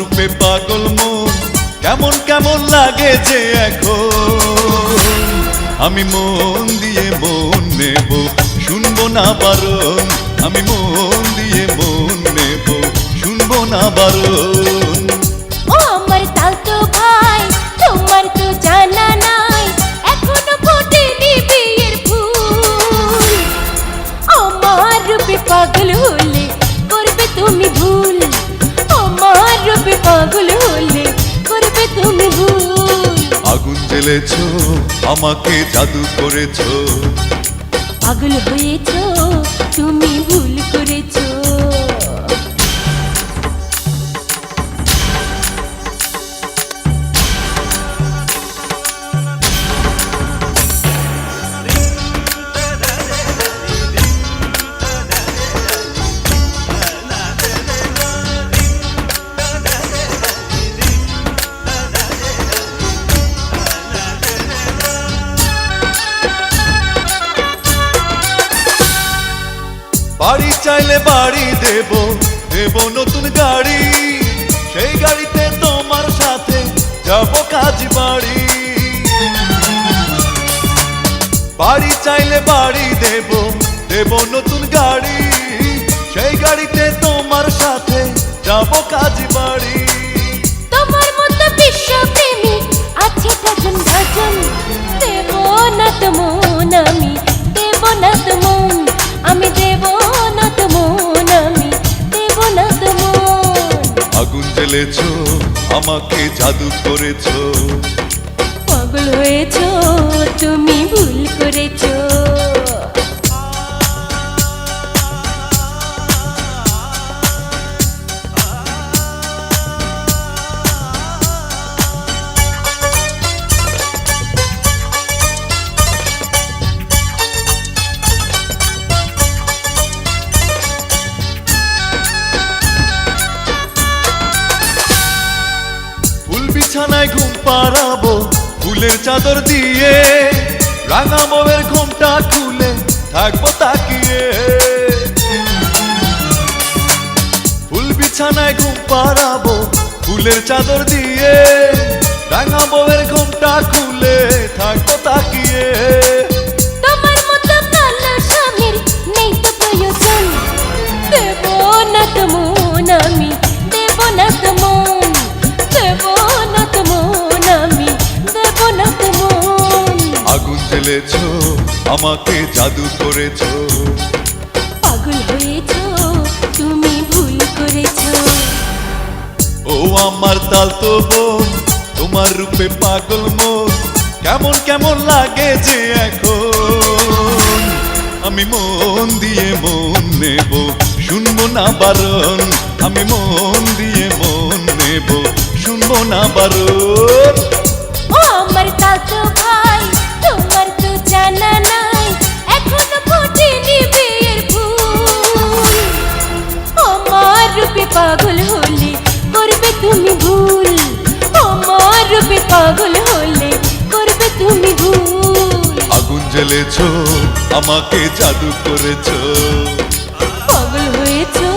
রূপে পাগল মন কেমন কেমন লাগে যে এখন আমি মন দিয়ে মন নেব শুনবো না বারণ আমি মন দিয়ে মন নেব শুনবো না বারণ ও আমার তালতো ভাই তোমার তো জানা নাই এখনো ফোটেনি বিয়ের ফুল আমার রূপে পাগল হলে করবে তুমি ভুল আমার রূপে পাগল হলে করবে তুমি ভুল আগুন জ্বেলেছো আমাকে জাদু করেছো পাগল হয়েছো তুমি ভুল করেছো বাড়ি চাইলে বাড়ি দেব দেব নতুন গাড়ি সেই গাড়িতে তোমার সাথে যাব কাজ বাড়ি বাড়ি চাইলে বাড়ি দেব দেব নতুন গাড়ি সেই গাড়িতে তোমার সাথে যাব কাজ বাড়ি তোমার মতো বিশ্বপ্রেমী আছে ডজন ডজন দেব না তো মন আমি দেব না তো মন আমি দেব না তো মন আমি দেব না তো মন আগুন জ্বেলেছো আমাকে জাদু করেছো পাগল হয়েছো তুমি ভুল করেছো বিছানায় ঘুম পাড়াবো ফুলের চাদর দিয়ে রাঙা বউয়ের ঘুমটা খুলে থাকবো তাকিয়ে ফুল বিছানায় ঘুম পাড়াবো ফুলের চাদর দিয়ে রাঙা বউয়ের ঘুমটা খুলে থাকবো তাকিয়ে তোমার মতো কালো স্বামীর নেই তো প্রয়োজন দেব না তো মন আমি দেব না তো মন দেব না তো মন আমি দেব না তো মন আগুন জ্বেলেছো আমাকে জাদু করেছো পাগল হয়েছো তুমি ভুল করেছো ও আমার তালতো বোন তোমার রূপে পাগল মন কেমন কেমন লাগে যে এখন আমি মন দিয়ে মন নেব শুনবো না বারণ আমি মন দিয়ে মন নেব শুনবো না বারণ ও আমার তালতো ভাই তোমার তো জানা নাই এখনো ফোটেনি বিয়ের ফুল আমার রূপে পাগল হলে করবে তুমি ভুল আমার রূপে পাগল হলে করবে তুমি ভুল আগুন জ্বেলেছো আমাকে জাদু করেছো পাগল হয়েছো